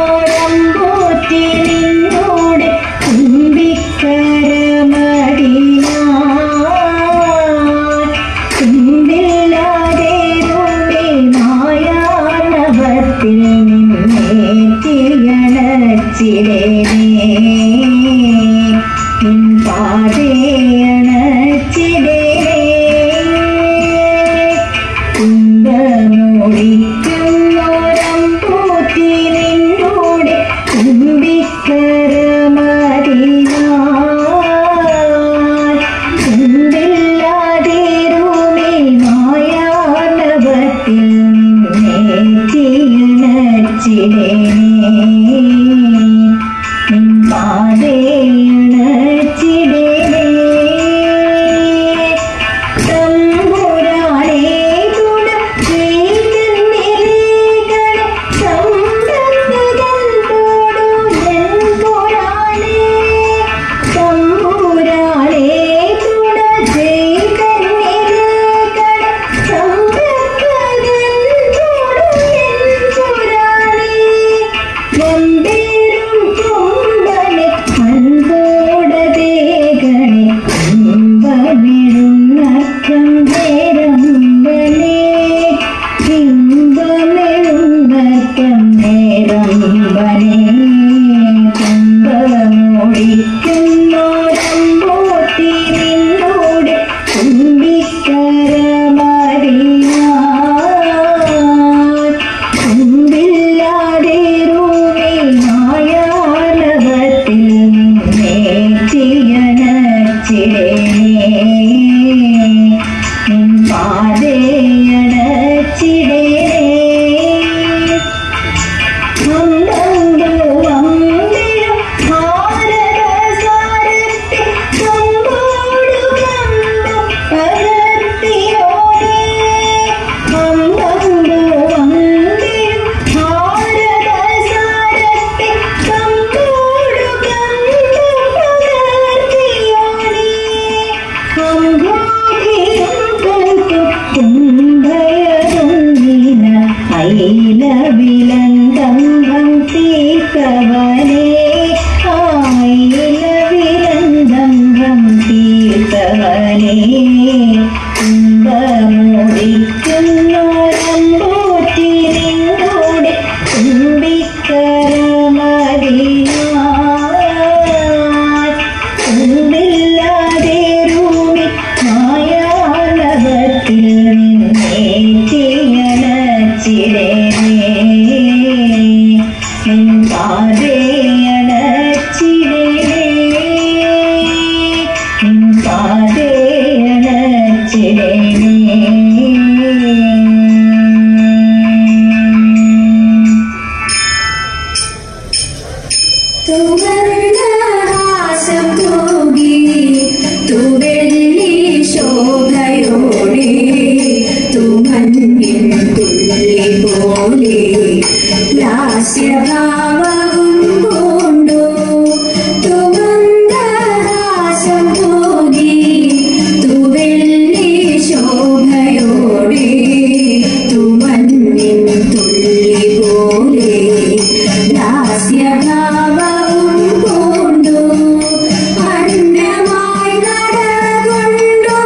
ഒഴിക്കുന്നോരമ്പൂറ്റി നിന്നോട് തുമ്പില്ലാതെ രൂപേ മായാണവത്തിൽ നിന്നേറ്റിയണച്ചിടേനേ നിൻ പാതയണച്ചിടേനേ കുംഭമൂടിക്കുന്നോരമ്പൂറ്റി നിന്നോട് തുമ്പില്ലാതെ രൂപേ മായാണവത്തിൽ നിന്നേറ്റിയണച്ചിടേനേ നിൻ പാതയണച്ചിടേനേ തമ്പുരാനേ തുണ ചെയ്തെന്നിലേകളെ സമ്പത്തുകൾത്തോടു നെൻപുരാനേ തമ്പുരാനേ തുണ ചെയ്തെന്നിലേകളെ സമ്പത്തുകൾത്തോടു നെൻപുരാനേ വന്ദേരും കൊമ്പനെ അൻപോടതേകണേ ഇമ്പമെഴുന്നക്കം നേരമ്പനേ ഇമ്പമെഴുന്നക്കം നേരമ്പനേ കുംഭമൂടിക്കുന്നോരമ്പൂറ്റി നിന്നോട് തുമ്പില്ലാതെ രൂപേ മായാണവത്തിൽ നിന്നേറ്റിയണച്ചിടേനേ നിൻ പാതയണച്ചിടേനേ വന്ദോ വന്ദിരം ഭാരതസാരത്തെ കമ്പോടു കമ്പു പകർത്തിയോനേ വന്ദോ വന്ദിരം ഭാരതസാരത്തെ കമ്പോടു കമ്പു പകർത്തിയോനേ അംഗോധിരം കൽക്കു കുംഭയരുന്നിന ഐലവിലന്തംഗം തീർത്തവനേ ഐലവിലന്തംഗം തീർത്തവനേ കുംഭമൂടിക്കുന്നോരമ്പൂറ്റി നിന്നോട് തുമ്പില്ലാതെ രൂപി മായാണവത്തിൽ നിന്നേറ്റിയണച്ചിടേനേ നിൻ പാതയണച്ചിടേനേ നിൻ പാതയണച്ചിടേനേ തുവർണ്ണഹാസം തൂകി തുവെള്ളി ശോഭയോടെ തുമഞ്ഞിൻ തുള്ളി പോലെ ലാസ്യഭാവവും കൊണ്ടു തുമന്ദഹാസം തൂകി തുവെള്ളി ശോഭയോടെ തുമഞ്ഞിൻ തുള്ളി പോലെ ലാസ്യഭാവവും കൊണ്ടു അന്നമായി നടകൊണ്ടു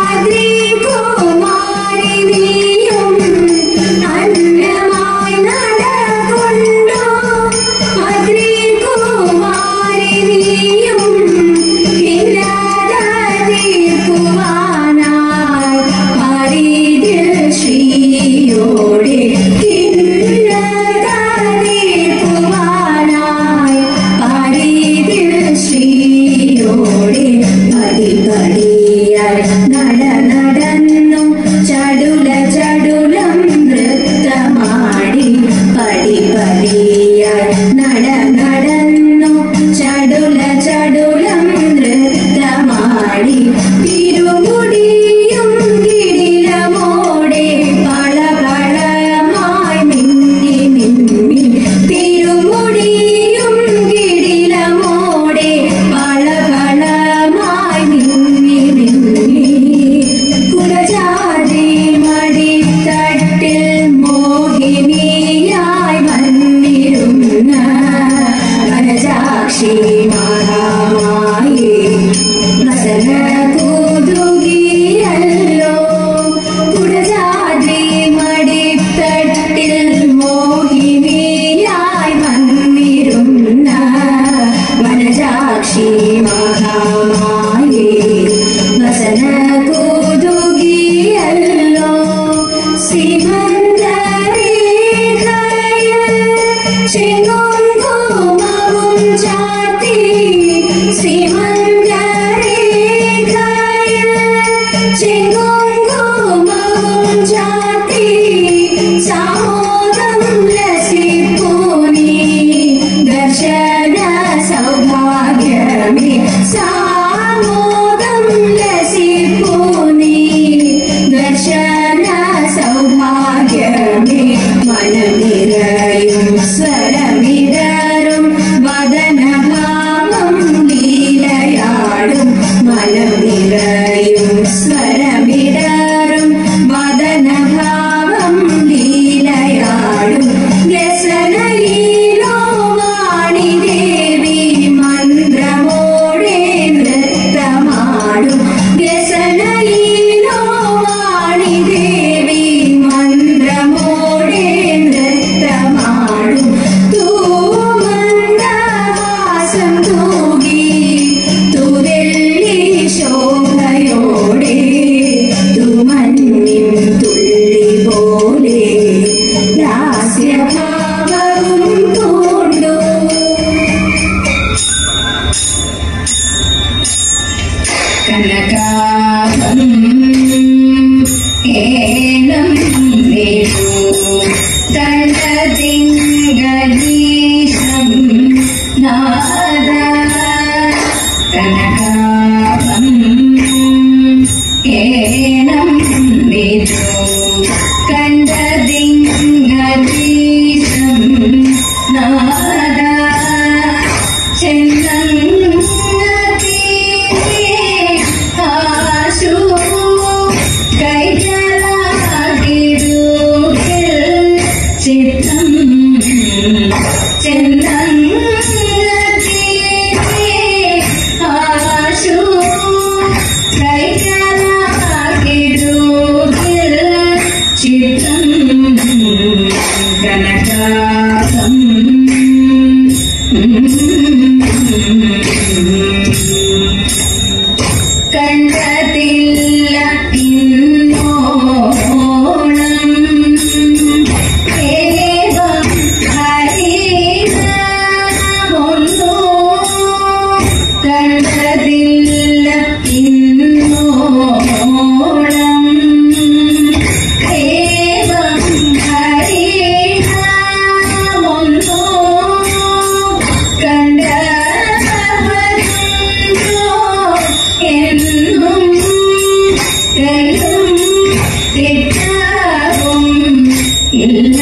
അഗ്നികുമാരി നീയും അന്നമായി നടകൊണ്ടു കനകാഭം ഏനം വേദു കണ്ടതിംഗീശം നാദ കനകാഭം ഏനം വേദു കണ്ടതിംഗീശം നാദ കണ്ടതില്ല ഇന്നോളം ഏവം ഹരിനാമൊന്നു കണ്ടതില്ല ഇന്നോളം ഏവം ഹരിനാമൊന്നു കണ്ട ഇല്ല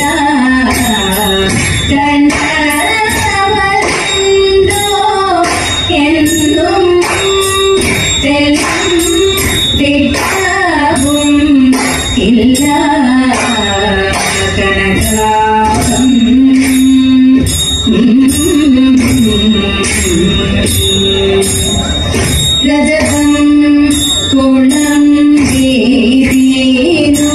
കണ്ടവരുണ്ടോ എന്നും തെല്ലും തിട്ടാവും ഇല്ല കനകാഭം രജതം കുളം വീതിനോ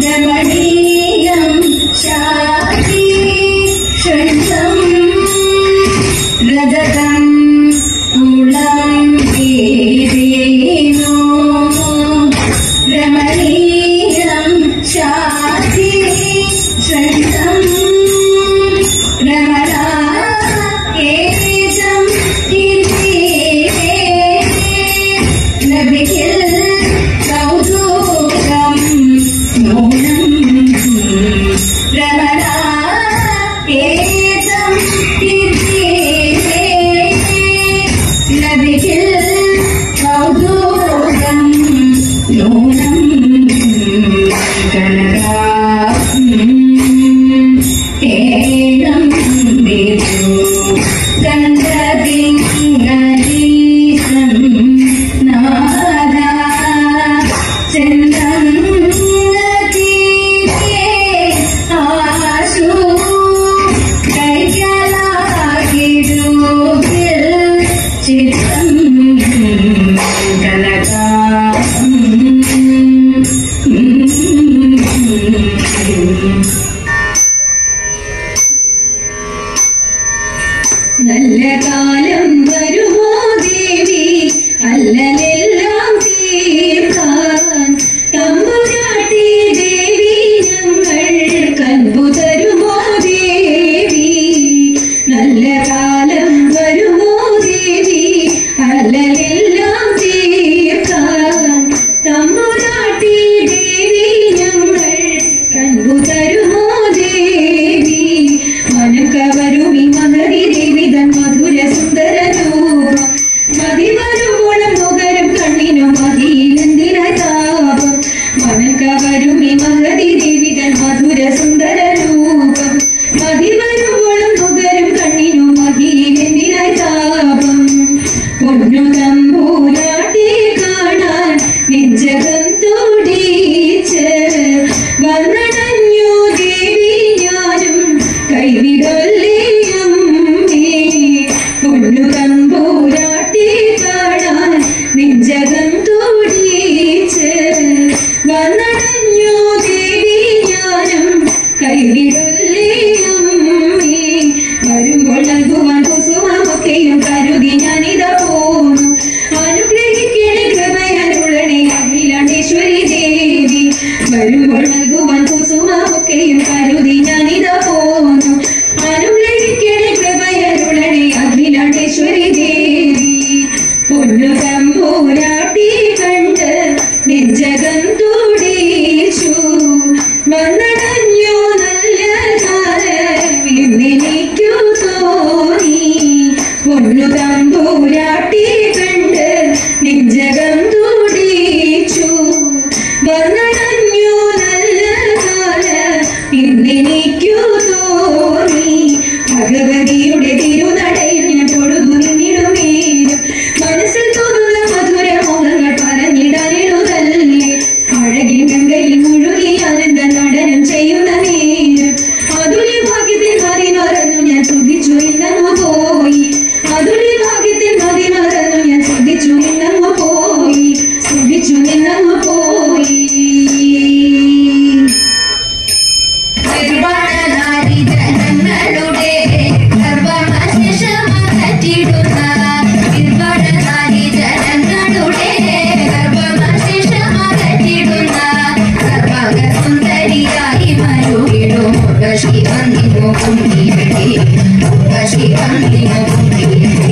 രമണീയം ശാഖി ശൃംഗം രജതം കുളം വീതിനോ രമണീയം ശാഖി ശൃംഗം രമണ ഏകം നബിയിൽ കൗതുകം നൂനം രമണ ഏകം നബിയിൽ കൗതുകം നൂനം കനകാഭം ഏകം വേദു കണ്ടതിംഗീശം നാദ ചെന്തീരേ ആശു കൈകളാകിടുകിൽ ചിത്രം കനകാഭം നല്ല കാലം വരുമോ ദേവി അല്ലലെല്ലാം തീർക്കാൻ തമ്പുരാട്ടി ദേവി ഞങ്ങൾ കൽബു തരുമോ ദേവി നല്ല കാലം വരുമോ ദേവി അല്ലലെല്ലാം തീർക്കാൻ തമ്പുരാട്ടി ദേവി ഞങ്ങൾ കൽബു തരുമോ ദേവി മനം കവരുമി മഹരി ദേവി തൻ മധുര സുന്ദര രൂപം മതി വരുമ്പോളം മുഖരും കണ്ണിനും മതിയിലെന്തിന താപം മനം കവരുമി മഹരി ദേവി തൻ മധുര സുന്ദര രൂപം മതി വരുമ്പോളം മുഖരും കണ്ണിനും മതിയിലെന്തിന താപം പൊന്നു തമ്പൂരാട്ടി കാണാൻ നെഞ്ചകം തുടിച്ച് വന്നടഞ്ഞു ദേവി ഞാനും കൈവിടൊല്ലിയും പൊന്നു തമ്പൂരാട്ടി കാണാൻ നെഞ്ചകം തുടിച്ച് വന്നടഞ്ഞു ദേവി ഞാനും കൈവിടൊല്ലിയും വരുമ്പോൾ നൽകുവാൻ കുസുമൊക്കെയും കരുതി ഞാനിതാ പോന്നു അനുഗ്രഹിക്കണേ കൃപയാലുള്ളണേ അഖിലാണ്ടേശ്വരി ദേവി വരുമ്പോൾ നൽകുവാൻ കുസുമൊക്കെയും കരുതി ഞാനിതാ പോന്നു ഇന്നെനിക്കു തോന്നി ഭഗവതിയുടെ തിരുനടയിൽ ഞാൻ തൊഴുതു നിന്നിടും നേരം മനസ്സിൽ തോന്നുന്ന മധുര മോഹങ്ങൾ പറഞ്ഞിടാനിടുതല്ലേ അഴകിൻ ഗംഗയിൽ മുഴുകി ആനന്ദ നടനം ചെയ്യുന്ന നേരം അതുല്യ ഭാഗ്യത്തിൽ മതി മറന്നു ഞാൻ ശ്രദ്ധിച്ചു ഇന്നങ്ങു പോയി അതുല്യ ഭാഗ്യത്തിൽ മതി മറന്നു ഞാൻ ശ്രദ്ധിച്ചു ഇന്നങ്ങു പോയി ശ്രദ്ധിച്ചു ഇന്നങ്ങു പോയി She